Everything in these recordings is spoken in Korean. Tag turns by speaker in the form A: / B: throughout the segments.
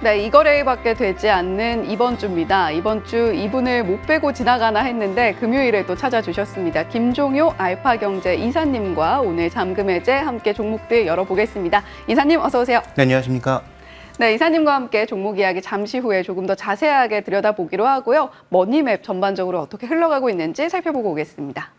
A: 네, 이 거래일밖에 되지 않는 이번 주입니다. 이번 주 이분을 못 빼고 지나가나 했는데 금요일에 또 찾아주셨습니다. 김종효 알파경제 이사님과 오늘 잠금 해제 함께 종목들 열어보겠습니다. 이사님 어서 오세요.
B: 네, 안녕하십니까.
A: 네, 이사님과 함께 종목 이야기 잠시 후에 조금 더 자세하게 들여다보기로 하고요. 머니맵 전반적으로 어떻게 흘러가고 있는지 살펴보고 오겠습니다.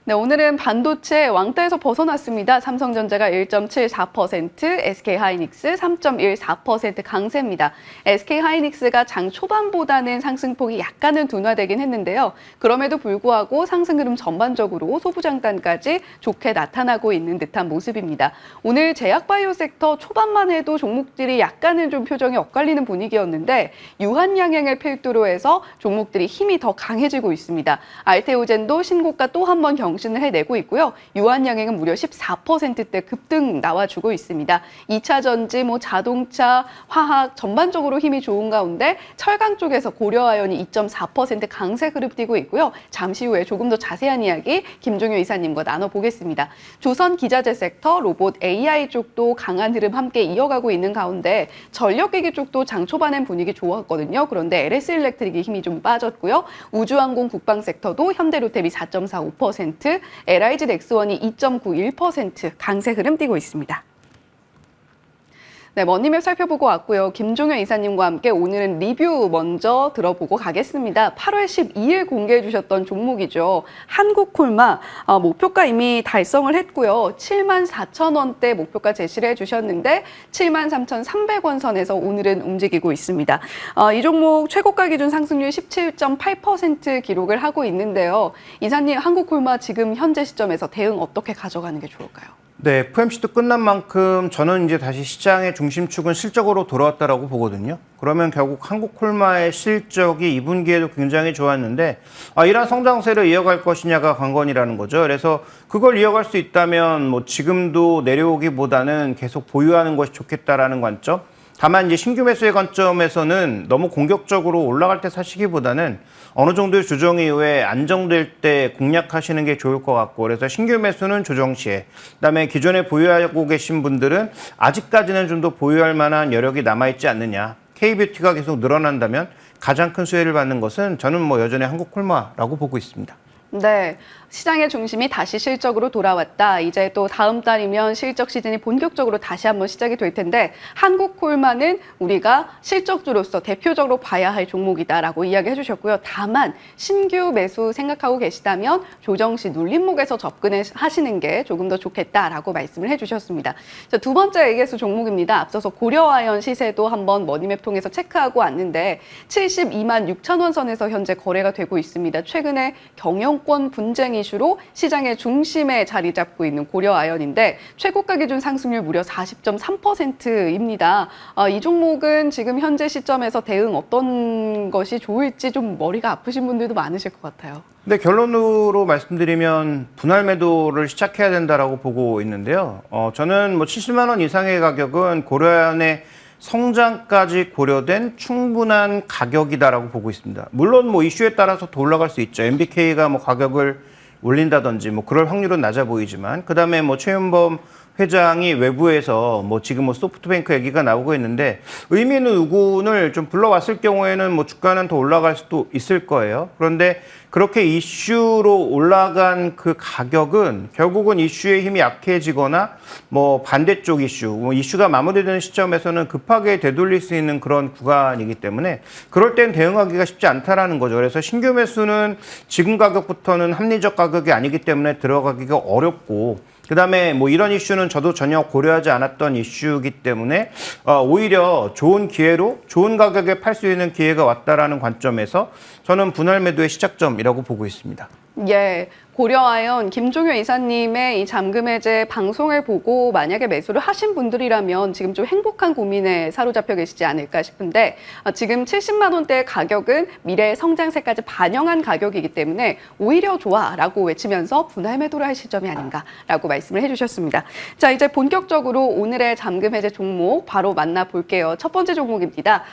A: 네, 오늘은 반도체 왕따에서 벗어났습니다. 삼성전자가 1.74%, SK하이닉스 3.14% 강세입니다. SK하이닉스가 장 초반보다는 상승폭이 약간은 둔화되긴 했는데요. 그럼에도 불구하고 상승 흐름 전반적으로 소부장단까지 좋게 나타나고 있는 듯한 모습입니다. 오늘 제약바이오 섹터 초반만 해도 종목들이 약간은 좀 표정이 엇갈리는 분위기였는데 유한양행을 필두로 해서 종목들이 힘이 더 강해지고 있습니다. 알테오젠도 신고가 또 한 번 경신을 해내고 있고요. 유한양행은 무려 14%대 급등 나와주고 있습니다. 2차 전지, 자동차, 화학 전반적으로 힘이 좋은 가운데 철강 쪽에서 고려아연이 2.4% 강세 흐름 띄고 있고요. 잠시 후에 조금 더 자세한 이야기 김종효 이사님과 나눠보겠습니다. 조선 기자재 섹터, 로봇 AI 쪽도 강한 흐름 함께 이어가고 있는 가운데 전력기기 쪽도 장 초반엔 분위기 좋았거든요. 그런데 LS일렉트릭이 힘이 좀 빠졌고요. 우주항공 국방 섹터도 현대로템이 4.45%, LIG 넥스원이 2.91% 강세 흐름 띄고 있습니다. 네, 머니맵 살펴보고 왔고요. 김종효 이사님과 함께 오늘은 리뷰 먼저 들어보고 가겠습니다. 8월 12일 공개해 주셨던 종목이죠. 한국콜마 목표가 이미 달성을 했고요. 74,000원대 목표가 제시를 해주셨는데 73,300원 선에서 오늘은 움직이고 있습니다. 이 종목 최고가 기준 상승률 17.8% 기록을 하고 있는데요. 이사님, 한국콜마 지금 현재 시점에서 대응 어떻게 가져가는 게 좋을까요?
B: 네, FOMC도 끝난 만큼 저는 이제 다시 시장의 중심축은 실적으로 돌아왔다라고 보거든요. 그러면 결국 한국콜마의 실적이 2분기에도 굉장히 좋았는데 이런 성장세를 이어갈 것이냐가 관건이라는 거죠. 그래서 그걸 이어갈 수 있다면 지금도 내려오기보다는 계속 보유하는 것이 좋겠다라는 관점. 다만 이제 신규 매수의 관점에서는 너무 공격적으로 올라갈 때 사시기보다는 어느 정도의 조정 이후에 안정될 때 공략하시는 게 좋을 것 같고, 그래서 신규 매수는 조정 시에, 그다음에 기존에 보유하고 계신 분들은 아직까지는 좀 더 보유할 만한 여력이 남아있지 않느냐. K뷰티가 계속 늘어난다면 가장 큰 수혜를 받는 것은 저는 여전히 한국콜마라고 보고 있습니다.
A: 네, 시장의 중심이 다시 실적으로 돌아왔다. 이제 또 다음 달이면 실적 시즌이 본격적으로 다시 한번 시작이 될 텐데 한국콜마는 우리가 실적주로서 대표적으로 봐야 할 종목이다라고 이야기해 주셨고요. 다만 신규 매수 생각하고 계시다면 조정 시 눌림목에서 접근하시는 게 조금 더 좋겠다라고 말씀을 해주셨습니다. 자, 두 번째 얘기수 종목입니다. 앞서서 고려아연 시세도 한번 머니맵 통해서 체크하고 왔는데 72만 6천 원 선에서 현재 거래가 되고 있습니다. 최근에 경영권 분쟁 이슈로 시장의 중심에 자리 잡고 있는 고려아연인데 최고가 기준 상승률 무려 40.3%입니다. 이 종목은 지금 현재 시점에서 대응 어떤 것이 좋을지 좀 머리가 아프신 분들도 많으실 것 같아요.
B: 네, 결론으로 말씀드리면 분할 매도를 시작해야 된다라고 보고 있는데요. 저는 70만 원 이상의 가격은 고려아연의 성장까지 고려된 충분한 가격이다라고 보고 있습니다. 물론 이슈에 따라서 더 올라갈 수 있죠. MBK가 가격을 올린다든지 그럴 확률은 낮아 보이지만, 그다음에 최윤범 회장이 외부에서 지금 소프트뱅크 얘기가 나오고 있는데 의미 있는 의군을 좀 불러왔을 경우에는 주가는 더 올라갈 수도 있을 거예요. 그런데 그렇게 이슈로 올라간 그 가격은 결국은 이슈의 힘이 약해지거나 반대쪽 이슈가 마무리되는 시점에서는 급하게 되돌릴 수 있는 그런 구간이기 때문에 그럴 땐 대응하기가 쉽지 않다라는 거죠. 그래서 신규 매수는 지금 가격부터는 합리적 가격이 아니기 때문에 들어가기가 어렵고, 그다음에 이런 이슈는 저도 전혀 고려하지 않았던 이슈이기 때문에 오히려 좋은 기회로 좋은 가격에 팔 수 있는 기회가 왔다라는 관점에서 저는 분할 매도의 시작점이라고 보고 있습니다.
A: 예, 고려아연 김종효 이사님의 이 잠금 해제 방송을 보고 만약에 매수를 하신 분들이라면 지금 좀 행복한 고민에 사로잡혀 계시지 않을까 싶은데 지금 70만 원대 가격은 미래의 성장세까지 반영한 가격이기 때문에 오히려 좋아라고 외치면서 분할 매도를 할 시점이 아닌가라고 말씀을 해주셨습니다. 자, 이제 본격적으로 오늘의 잠금 해제 종목 바로 만나볼게요. 첫 번째 종목입니다.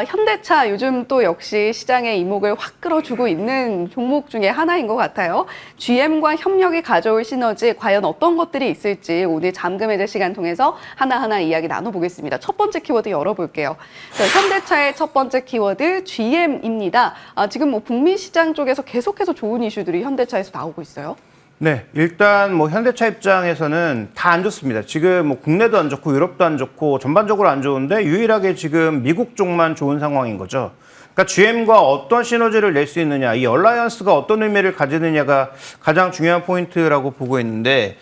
A: 현대차 요즘 또 역시 시장의 이목을 확 끌어주고 있는 종목 중에 하나인 것 같아요. 같아요. GM과 협력이 가져올 시너지 과연 어떤 것들이 있을지 오늘 잠금 해제 시간 통해서 하나하나 이야기 나눠보겠습니다. 첫 번째 키워드 열어볼게요. 자, 현대차의 첫 번째 키워드 GM입니다. 지금 뭐 북미 시장 쪽에서 계속해서 좋은 이슈들이 현대차에서 나오고 있어요.
B: 네, 일단 뭐 현대차 입장에서는 다 안 좋습니다. 지금 뭐 국내도 안 좋고 유럽도 안 좋고 전반적으로 안 좋은데 유일하게 지금 미국 쪽만 좋은 상황인 거죠. 그러니까 GM과 어떤 시너지를 낼 수 있느냐, 이 얼라이언스가 어떤 의미를 가지느냐가 가장 중요한 포인트라고 보고 있는데,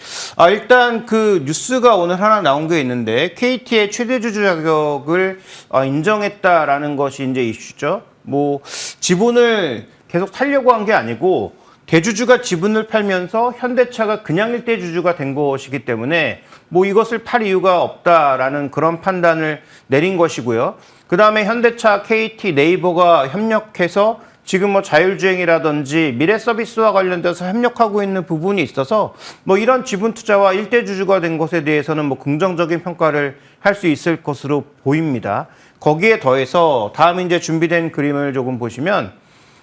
B: 일단 그 뉴스가 오늘 하나 나온 게 있는데 KT의 최대 주주 자격을 인정했다라는 것이 이제 이슈죠. 뭐 지분을 계속 살려고 한 게 아니고 대주주가 지분을 팔면서 현대차가 그냥 일대 주주가 된 것이기 때문에 뭐 이것을 팔 이유가 없다라는 그런 판단을 내린 것이고요. 그 다음에 현대차, KT, 네이버가 협력해서 지금 뭐 자율주행이라든지 미래 서비스와 관련돼서 협력하고 있는 부분이 있어서 뭐 이런 지분 투자와 일대 주주가 된 것에 대해서는 뭐 긍정적인 평가를 할 수 있을 것으로 보입니다. 거기에 더해서 다음 이제 준비된 그림을 조금 보시면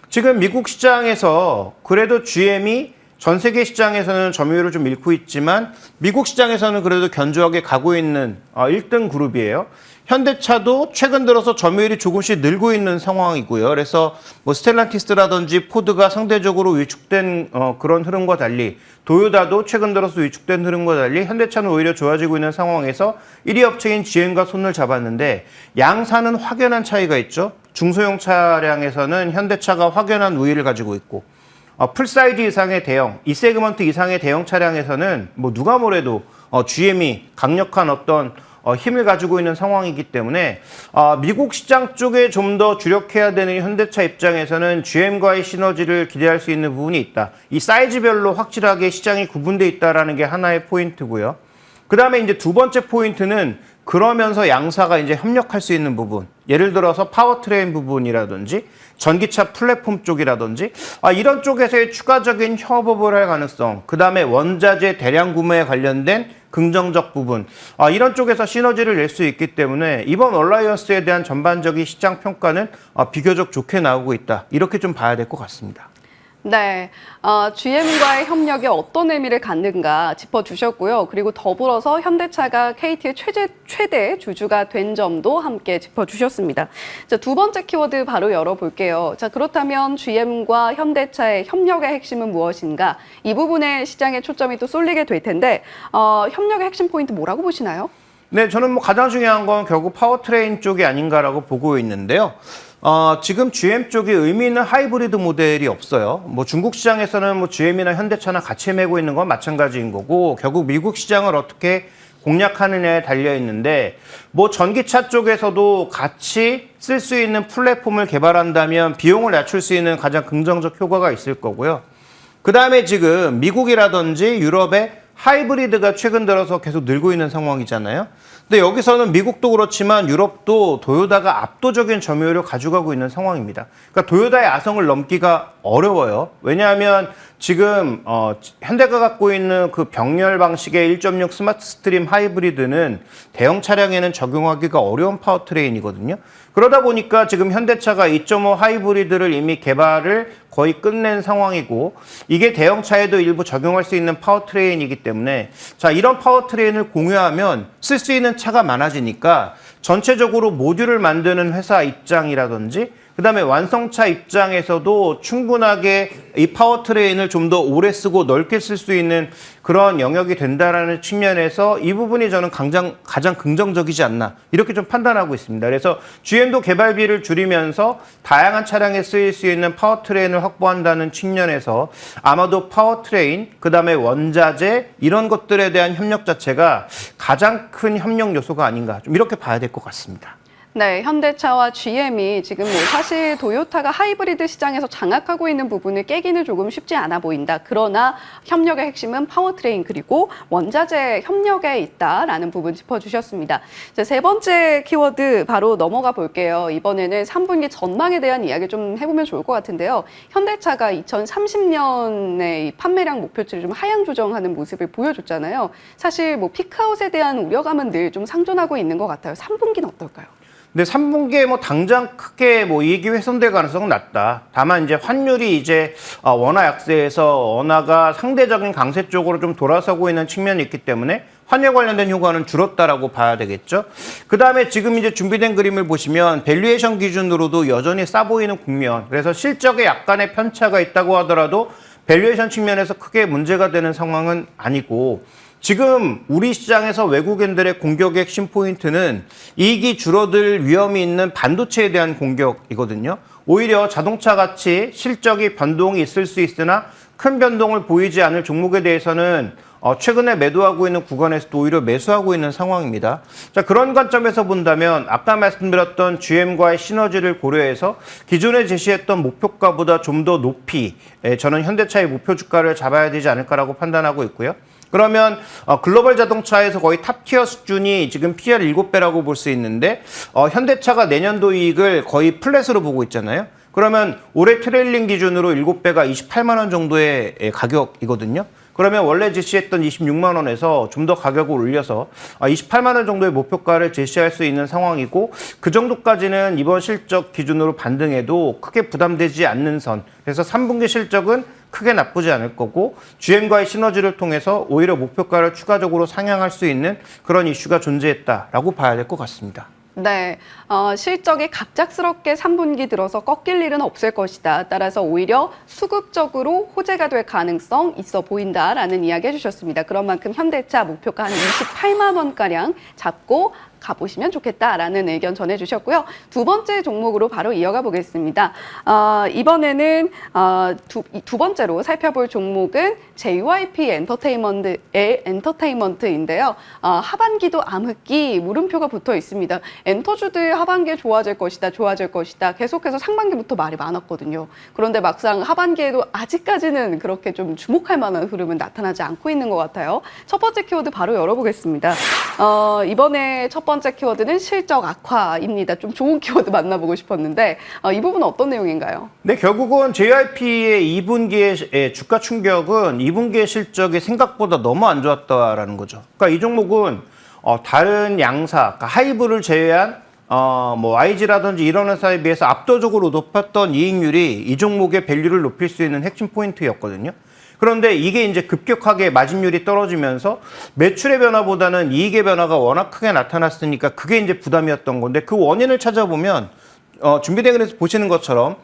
B: 지금 미국 시장에서 그래도 GM이 전 세계 시장에서는 점유율을 좀 잃고 있지만 미국 시장에서는 그래도 견조하게 가고 있는 1등 그룹이에요. 현대차도 최근 들어서 점유율이 조금씩 늘고 있는 상황이고요. 그래서 뭐 스텔란티스라든지 포드가 상대적으로 위축된 그런 흐름과 달리 도요타도 최근 들어서 위축된 흐름과 달리 현대차는 오히려 좋아지고 있는 상황에서 1위 업체인 GM과 손을 잡았는데 양사는 확연한 차이가 있죠. 중소형 차량에서는 현대차가 확연한 우위를 가지고 있고 풀사이즈 이상의 대형, 2세그먼트 이상의 대형 차량에서는 뭐 누가 뭐래도 GM이 강력한 어떤 힘을 가지고 있는 상황이기 때문에 미국 시장 쪽에 좀 더 주력해야 되는 현대차 입장에서는 GM과의 시너지를 기대할 수 있는 부분이 있다. 이 사이즈별로 확실하게 시장이 구분돼 있다라는 게 하나의 포인트고요. 그 다음에 이제 두 번째 포인트는 그러면서 양사가 이제 협력할 수 있는 부분. 예를 들어서 파워트레인 부분이라든지 전기차 플랫폼 쪽이라든지 이런 쪽에서의 추가적인 협업을 할 가능성. 그 다음에 원자재 대량 구매에 관련된 긍정적 부분. 이런 쪽에서 시너지를 낼 수 있기 때문에 이번 얼라이언스에 대한 전반적인 시장 평가는 비교적 좋게 나오고 있다. 이렇게 좀 봐야 될 것 같습니다.
A: 네, GM과의 협력이 어떤 의미를 갖는가 짚어주셨고요. 그리고 더불어서 현대차가 KT의 최대 주주가 된 점도 함께 짚어주셨습니다. 자, 두 번째 키워드 바로 열어볼게요. 자, 그렇다면 GM과 현대차의 협력의 핵심은 무엇인가? 이 부분에 시장의 초점이 또 쏠리게 될 텐데 협력의 핵심 포인트 뭐라고 보시나요?
B: 네, 저는 뭐 가장 중요한 건 결국 파워트레인 쪽이 아닌가라고 보고 있는데요. 지금 GM 쪽이 의미 있는 하이브리드 모델이 없어요. 뭐 중국 시장에서는 뭐 GM이나 현대차나 같이 메고 있는 건 마찬가지인 거고 결국 미국 시장을 어떻게 공략하느냐에 달려 있는데 뭐 전기차 쪽에서도 같이 쓸 수 있는 플랫폼을 개발한다면 비용을 낮출 수 있는 가장 긍정적 효과가 있을 거고요. 그 다음에 지금 미국이라든지 유럽의 하이브리드가 최근 들어서 계속 늘고 있는 상황이잖아요. 근데 여기서는 미국도 그렇지만 유럽도 도요타가 압도적인 점유율을 가져가고 있는 상황입니다. 그러니까 도요타의 아성을 넘기가 어려워요. 왜냐하면 지금 현대가 갖고 있는 그 병렬 방식의 1.6 스마트 스트림 하이브리드는 대형 차량에는 적용하기가 어려운 파워트레인이거든요. 그러다 보니까 지금 현대차가 2.5 하이브리드를 이미 개발을 거의 끝낸 상황이고 이게 대형차에도 일부 적용할 수 있는 파워트레인이기 때문에 자 이런 파워트레인을 공유하면 쓸 수 있는 차가 많아지니까 전체적으로 모듈을 만드는 회사 입장이라든지 그다음에 완성차 입장에서도 충분하게 이 파워트레인을 좀 더 오래 쓰고 넓게 쓸 수 있는 그런 영역이 된다라는 측면에서 이 부분이 저는 가장 긍정적이지 않나 이렇게 좀 판단하고 있습니다. 그래서 GM도 개발비를 줄이면서 다양한 차량에 쓰일 수 있는 파워트레인을 확보한다는 측면에서 아마도 파워트레인, 그다음에 원자재 이런 것들에 대한 협력 자체가 가장 큰 협력 요소가 아닌가 좀 이렇게 봐야 될 것 같습니다.
A: 네, 현대차와 GM이 지금 뭐 사실 도요타가 하이브리드 시장에서 장악하고 있는 부분을 깨기는 조금 쉽지 않아 보인다. 그러나 협력의 핵심은 파워트레인 그리고 원자재 협력에 있다라는 부분 짚어주셨습니다. 자, 세 번째 키워드 바로 넘어가 볼게요. 이번에는 3분기 전망에 대한 이야기 좀 해보면 좋을 것 같은데요. 현대차가 2030년의 이 판매량 목표치를 좀 하향 조정하는 모습을 보여줬잖아요. 사실 뭐 피크아웃에 대한 우려감은 늘 좀 상존하고 있는 것 같아요. 3분기는 어떨까요?
B: 근데 3분기에 뭐 당장 크게 뭐 이익이 훼손될 가능성은 낮다. 다만 이제 환율이 이제 원화 약세에서 원화가 상대적인 강세 쪽으로 좀 돌아서고 있는 측면이 있기 때문에 환율 관련된 효과는 줄었다라고 봐야 되겠죠. 그 다음에 지금 이제 준비된 그림을 보시면 밸류에이션 기준으로도 여전히 싸 보이는 국면. 그래서 실적에 약간의 편차가 있다고 하더라도 밸류에이션 측면에서 크게 문제가 되는 상황은 아니고, 지금 우리 시장에서 외국인들의 공격의 핵심 포인트는 이익이 줄어들 위험이 있는 반도체에 대한 공격이거든요. 오히려 자동차 같이 실적이 변동이 있을 수 있으나 큰 변동을 보이지 않을 종목에 대해서는 최근에 매도하고 있는 구간에서도 오히려 매수하고 있는 상황입니다. 자, 그런 관점에서 본다면 아까 말씀드렸던 GM과의 시너지를 고려해서 기존에 제시했던 목표가보다 좀 더 높이 저는 현대차의 목표 주가를 잡아야 되지 않을까라고 판단하고 있고요. 그러면 글로벌 자동차에서 거의 탑티어 수준이 지금 PER 7배라고 볼 수 있는데 현대차가 내년도 이익을 거의 플랫으로 보고 있잖아요. 그러면 올해 트레일링 기준으로 7배가 28만 원 정도의 가격이거든요. 그러면 원래 제시했던 26만 원에서 좀 더 가격을 올려서 28만 원 정도의 목표가를 제시할 수 있는 상황이고, 그 정도까지는 이번 실적 기준으로 반등해도 크게 부담되지 않는 선. 그래서 3분기 실적은 크게 나쁘지 않을 거고, GM과의 시너지를 통해서 오히려 목표가를 추가적으로 상향할 수 있는 그런 이슈가 존재했다라고 봐야 될 것 같습니다.
A: 네, 실적이 갑작스럽게 3분기 들어서 꺾일 일은 없을 것이다. 따라서 오히려 수급적으로 호재가 될 가능성 있어 보인다라는 이야기 해주셨습니다. 그런 만큼 현대차 목표가 한 28만 원가량 잡고 가보시면 좋겠다라는 의견 전해주셨고요. 두 번째 종목으로 바로 이어가 보겠습니다. 이번에는 두 번째로 살펴볼 종목은 JYP 엔터테인먼트인데요. 하반기도 암흑기 물음표가 붙어 있습니다. 엔터주들 하반기에 좋아질 것이다, 좋아질 것이다. 계속해서 상반기부터 말이 많았거든요. 그런데 막상 하반기에도 아직까지는 그렇게 좀 주목할 만한 흐름은 나타나지 않고 있는 것 같아요. 첫 번째 키워드 바로 열어보겠습니다. 이번에 첫 번째 키워드는 실적 악화입니다. 좀 좋은 키워드 만나보고 싶었는데 이 부분은 어떤 내용인가요?
B: 네, 결국은 JYP의 2분기의 주가 충격은 2분기의 실적이 생각보다 너무 안 좋았다라는 거죠. 그러니까 이 종목은 다른 양사, 그러니까 하이브를 제외한 뭐 YG라든지 이런 회사에 비해서 압도적으로 높았던 이익률이 이 종목의 밸류를 높일 수 있는 핵심 포인트였거든요. 그런데 이게 이제 급격하게 마진율이 떨어지면서 매출의 변화보다는 이익의 변화가 워낙 크게 나타났으니까 그게 이제 부담이었던 건데, 그 원인을 찾아보면 준비된 그래서 보시는 것처럼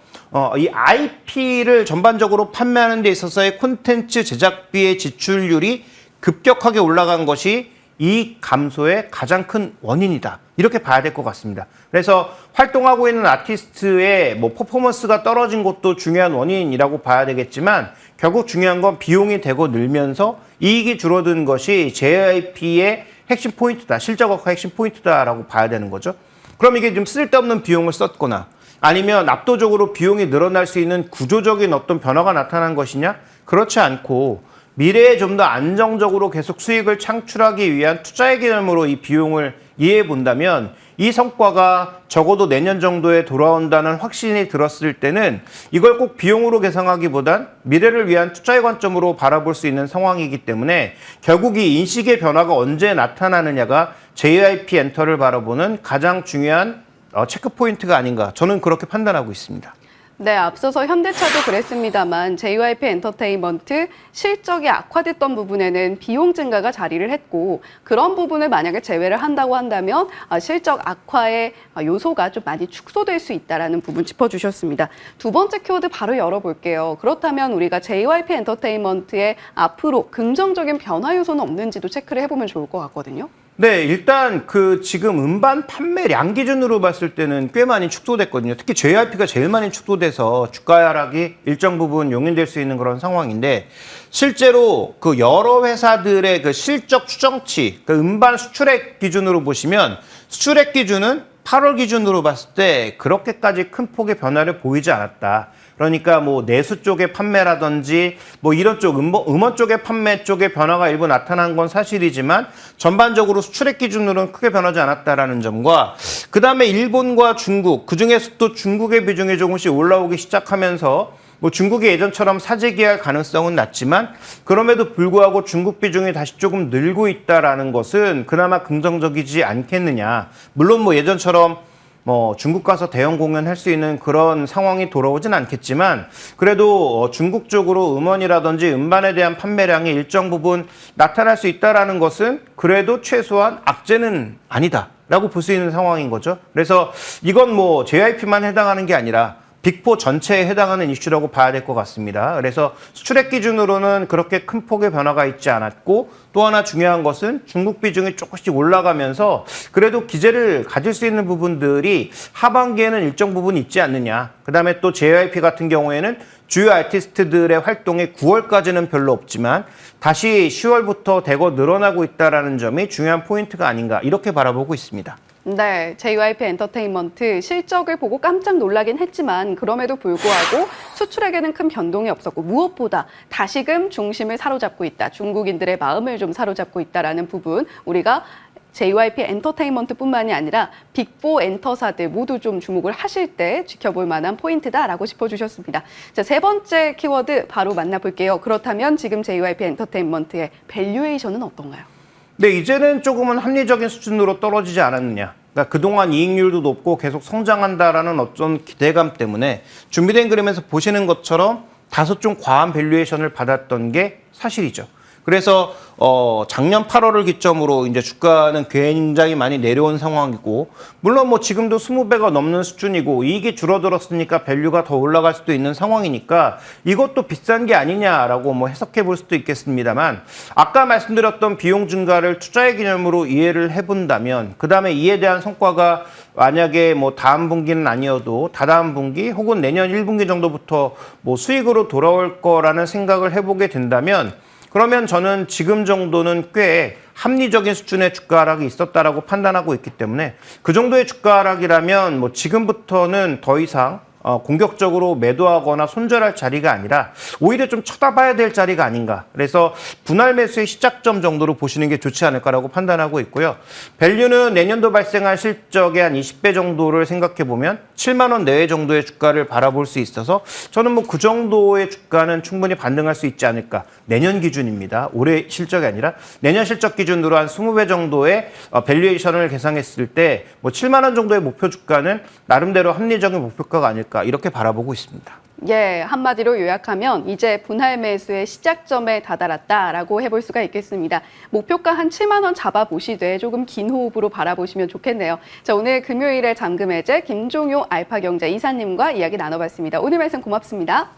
B: 이 IP를 전반적으로 판매하는 데 있어서의 콘텐츠 제작비의 지출률이 급격하게 올라간 것이 이익 감소의 가장 큰 원인이다. 이렇게 봐야 될 것 같습니다. 그래서 활동하고 있는 아티스트의 뭐 퍼포먼스가 떨어진 것도 중요한 원인이라고 봐야 되겠지만, 결국 중요한 건 비용이 되고 늘면서 이익이 줄어든 것이 JYP의 핵심 포인트다. 실적 악화 핵심 포인트다라고 봐야 되는 거죠. 그럼 이게 좀 쓸데없는 비용을 썼거나 아니면 압도적으로 비용이 늘어날 수 있는 구조적인 어떤 변화가 나타난 것이냐? 그렇지 않고 미래에 좀 더 안정적으로 계속 수익을 창출하기 위한 투자의 개념으로 이 비용을 이해해 본다면 이 성과가 적어도 내년 정도에 돌아온다는 확신이 들었을 때는 이걸 꼭 비용으로 계산하기보단 미래를 위한 투자의 관점으로 바라볼 수 있는 상황이기 때문에 결국 이 인식의 변화가 언제 나타나느냐가 JYP 엔터를 바라보는 가장 중요한 체크 포인트가 아닌가, 저는 그렇게 판단하고 있습니다.
A: 네, 앞서서 현대차도 그랬습니다만 JYP 엔터테인먼트 실적이 악화됐던 부분에는 비용 증가가 자리를 했고, 그런 부분을 만약에 제외를 한다고 한다면 실적 악화의 요소가 좀 많이 축소될 수 있다는 부분 짚어주셨습니다. 두 번째 키워드 바로 열어볼게요. 그렇다면 우리가 JYP 엔터테인먼트의 앞으로 긍정적인 변화 요소는 없는지도 체크를 해보면 좋을 것 같거든요.
B: 네, 일단 그 지금 음반 판매량 기준으로 봤을 때는 꽤 많이 축소됐거든요. 특히 JYP가 제일 많이 축소돼서 주가 하락이 일정 부분 용인될 수 있는 그런 상황인데, 실제로 그 여러 회사들의 그 실적 추정치, 그 음반 수출액 기준으로 보시면 수출액 기준은 8월 기준으로 봤을 때 그렇게까지 큰 폭의 변화를 보이지 않았다. 그러니까 뭐 내수 쪽의 판매라든지 뭐 이런 쪽 음원 쪽의 판매 쪽의 변화가 일부 나타난 건 사실이지만 전반적으로 수출액 기준으로는 크게 변하지 않았다라는 점과, 그다음에 일본과 중국, 그중에서 또 중국의 비중이 조금씩 올라오기 시작하면서 뭐 중국이 예전처럼 사재기할 가능성은 낮지만 그럼에도 불구하고 중국 비중이 다시 조금 늘고 있다라는 것은 그나마 긍정적이지 않겠느냐. 물론 뭐 예전처럼 뭐 중국 가서 대형 공연할 수 있는 그런 상황이 돌아오진 않겠지만 그래도 중국 쪽으로 음원이라든지 음반에 대한 판매량이 일정 부분 나타날 수 있다라는 것은 그래도 최소한 악재는 아니다라고 볼 수 있는 상황인 거죠. 그래서 이건 뭐 JYP만 해당하는 게 아니라 빅4 전체에 해당하는 이슈라고 봐야 될 것 같습니다. 그래서 수출액 기준으로는 그렇게 큰 폭의 변화가 있지 않았고 또 하나 중요한 것은 중국 비중이 조금씩 올라가면서 그래도 기재를 가질 수 있는 부분들이 하반기에는 일정 부분 있지 않느냐. 그다음에 또 JYP 같은 경우에는 주요 아티스트들의 활동이 9월까지는 별로 없지만 다시 10월부터 대거 늘어나고 있다는 점이 중요한 포인트가 아닌가 이렇게 바라보고 있습니다.
A: 네, JYP 엔터테인먼트 실적을 보고 깜짝 놀라긴 했지만 그럼에도 불구하고 수출액에는 큰 변동이 없었고 무엇보다 다시금 중심을 사로잡고 있다. 중국인들의 마음을 좀 사로잡고 있다라는 부분 우리가 JYP 엔터테인먼트뿐만이 아니라 빅4 엔터사들 모두 좀 주목을 하실 때 지켜볼 만한 포인트다라고 짚어주셨습니다. 자, 세 번째 키워드 바로 만나볼게요. 그렇다면 지금 JYP 엔터테인먼트의 밸류에이션은 어떤가요?
B: 네, 이제는 조금은 합리적인 수준으로 떨어지지 않았느냐. 그러니까 그동안 이익률도 높고 계속 성장한다라는 어떤 기대감 때문에 준비된 그림에서 보시는 것처럼 다소 좀 과한 밸류에이션을 받았던 게 사실이죠. 그래서 작년 8월을 기점으로 이제 주가는 굉장히 많이 내려온 상황이고 물론 뭐 지금도 20배가 넘는 수준이고 이익이 줄어들었으니까 밸류가 더 올라갈 수도 있는 상황이니까 이것도 비싼 게 아니냐라고 뭐 해석해 볼 수도 있겠습니다만 아까 말씀드렸던 비용 증가를 투자의 개념으로 이해를 해본다면 그다음에 이에 대한 성과가 만약에 뭐 다음 분기는 아니어도 다다음 분기 혹은 내년 1분기 정도부터 뭐 수익으로 돌아올 거라는 생각을 해보게 된다면 그러면 저는 지금 정도는 꽤 합리적인 수준의 주가 하락이 있었다라고 판단하고 있기 때문에 그 정도의 주가 하락이라면 뭐 지금부터는 더 이상 공격적으로 매도하거나 손절할 자리가 아니라 오히려 좀 쳐다봐야 될 자리가 아닌가. 그래서 분할 매수의 시작점 정도로 보시는 게 좋지 않을까라고 판단하고 있고요. 밸류는 내년도 발생할 실적의 한 20배 정도를 생각해 보면 7만 원 내외 정도의 주가를 바라볼 수 있어서 저는 뭐 그 정도의 주가는 충분히 반등할 수 있지 않을까. 내년 기준입니다. 올해 실적이 아니라 내년 실적 기준으로 한 20배 정도의 밸류에이션을 계산했을 때 뭐 7만 원 정도의 목표 주가는 나름대로 합리적인 목표가가 아닐까. 이렇게 바라보고 있습니다.
A: 예, 한마디로 요약하면 이제 분할 매수의 시작점에 다다랐다라고 해볼 수가 있겠습니다. 목표가 한 7만 원 잡아보시되 조금 긴 호흡으로 바라보시면 좋겠네요. 자, 오늘 금요일에 잠금 해제 김종효 알파경제 이사님과 이야기 나눠봤습니다. 오늘 말씀 고맙습니다.